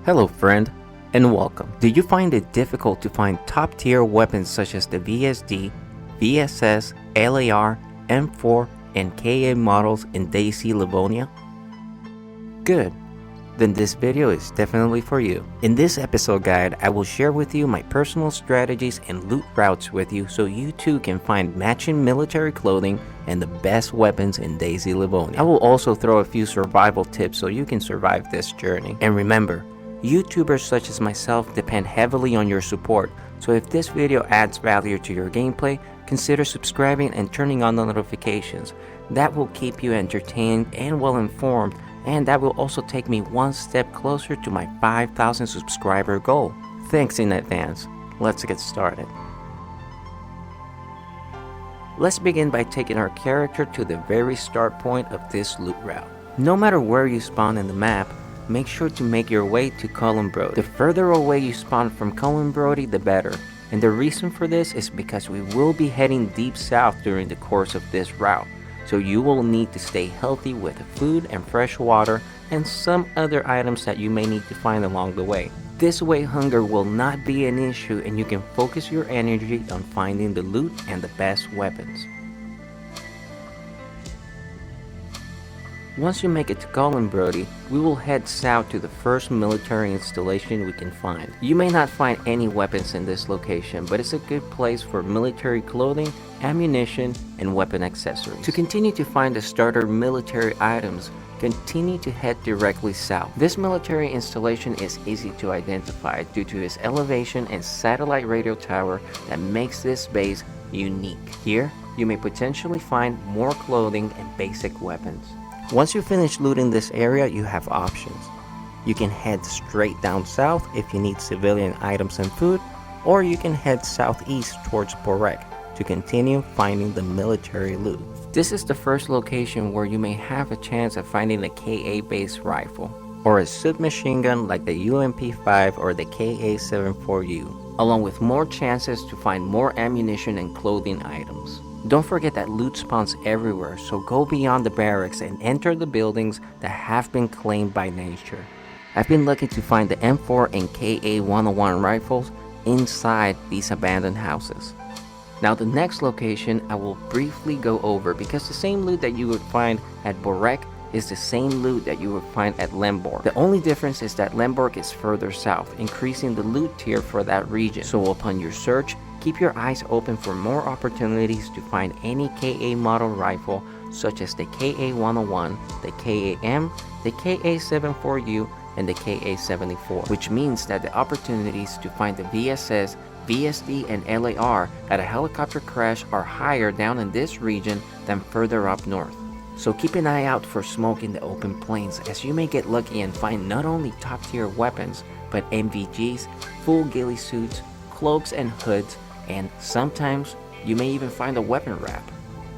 Hello friend, and welcome. Do you find it difficult to find top tier weapons such as the VSD, VSS, LAR, M4, and KA models in DayZ Livonia? Good, then this video is definitely for you. In this episode guide, I will share with you my personal strategies and loot routes with you so you too can find matching military clothing and the best weapons in DayZ Livonia. I will also throw a few survival tips so you can survive this journey. And remember, YouTubers such as myself depend heavily on your support, so if this video adds value to your gameplay, consider subscribing and turning on the notifications. That will keep you entertained and well informed, and that will also take me one step closer to my 5,000 subscriber goal. Thanks in advance. Let's get started. Let's begin by taking our character to the very start point of this loot route. No matter where you spawn in the map, make sure to make your way to Brody. The further away you spawn from Brody, the better. And the reason for this is because we will be heading deep south during the course of this route. So you will need to stay healthy with food and fresh water and some other items that you may need to find along the way. This way hunger will not be an issue and you can focus your energy on finding the loot and the best weapons. Once you make it to Brody, we will head south to the first military installation we can find. You may not find any weapons in this location, but it's a good place for military clothing, ammunition, and weapon accessories. To continue to find the starter military items, continue to head directly south. This military installation is easy to identify due to its elevation and satellite radio tower that makes this base unique. Here, you may potentially find more clothing and basic weapons. Once you finish looting this area, you have options. You can head straight down south if you need civilian items and food, or you can head southeast towards Borek to continue finding the military loot. This is the first location where you may have a chance of finding a KA-based rifle, or a submachine gun like the UMP5 or the KA-74U, along with more chances to find more ammunition and clothing items. Don't forget that loot spawns everywhere, so go beyond the barracks and enter the buildings that have been claimed by nature. I've been lucky to find the M4 and KA-101 rifles inside these abandoned houses. Now the next location I will briefly go over because the same loot that you would find at Borek is the same loot that you would find at Lemborg. The only difference is that Lemborg is further south, increasing the loot tier for that region. So upon your search, keep your eyes open for more opportunities to find any KA model rifle such as the KA-101, the KA-M, the KA-74U, and the KA-74, which means that the opportunities to find the VSS, VSD, and LAR at a helicopter crash are higher down in this region than further up north. So keep an eye out for smoke in the open plains, as you may get lucky and find not only top tier weapons, but MVGs, full ghillie suits, cloaks and hoods, and sometimes you may even find a weapon wrap.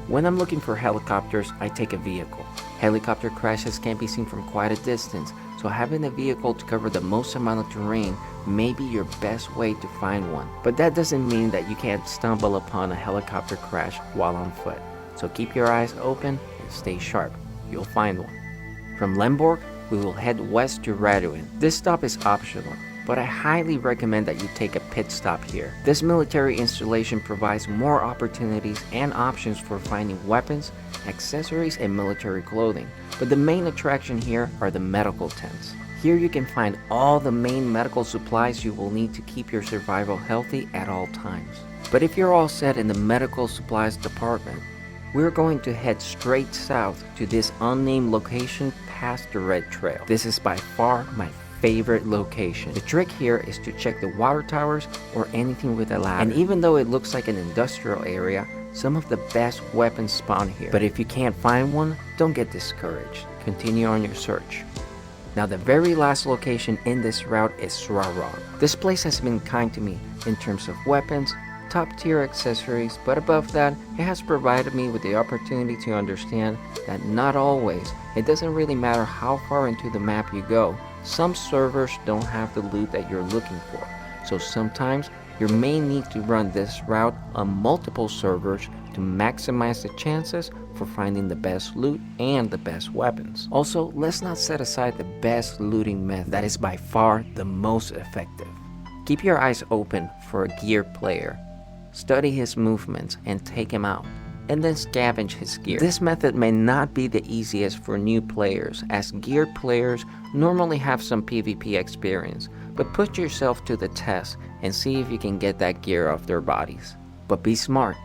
When I'm looking for helicopters, I take a vehicle. Helicopter crashes can be seen from quite a distance, so having a vehicle to cover the most amount of terrain may be your best way to find one. But that doesn't mean that you can't stumble upon a helicopter crash while on foot. So keep your eyes open and stay sharp. You'll find one. From Lemborg, we will head west to Raduin. This stop is optional, but I highly recommend that you take a pit stop here. This military installation provides more opportunities and options for finding weapons, accessories, and military clothing. But the main attraction here are the medical tents. Here you can find all the main medical supplies you will need to keep your survival healthy at all times. But if you're all set in the medical supplies department, we're going to head straight south to this unnamed location past the Red Trail. This is by far my favorite location. The trick here is to check the water towers or anything with a ladder. And even though it looks like an industrial area, some of the best weapons spawn here. But if you can't find one, don't get discouraged. Continue on your search. Now the very last location in this route is Srarog. This place has been kind to me in terms of weapons, top tier accessories, but above that, it has provided me with the opportunity to understand that not always, it doesn't really matter how far into the map you go, some servers don't have the loot that you're looking for. So sometimes you may need to run this route on multiple servers to maximize the chances for finding the best loot and the best weapons. Also, let's not set aside the best looting method that is by far the most effective. Keep your eyes open for a geared player. Study his movements and take him out, and then scavenge his gear. This method may not be the easiest for new players, as geared players normally have some PvP experience, but put yourself to the test and see if you can get that gear off their bodies. But be smart.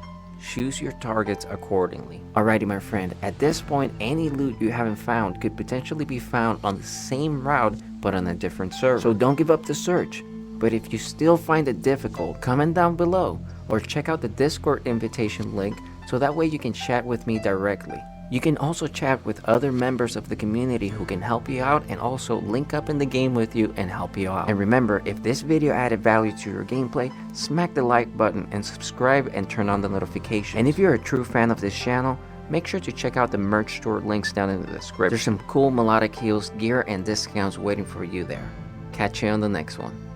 Choose your targets accordingly. Alrighty my friend, at this point any loot you haven't found could potentially be found on the same route but on a different server. So don't give up the search. But if you still find it difficult, comment down below or check out the Discord invitation link so that way you can chat with me directly. You can also chat with other members of the community who can help you out and also link up in the game with you and help you out. And remember, if this video added value to your gameplay, smack the like button and subscribe and turn on the notification. And if you're a true fan of this channel, make sure to check out the merch store links down in the description. There's some cool melodic heals, gear, and discounts waiting for you there. Catch you on the next one.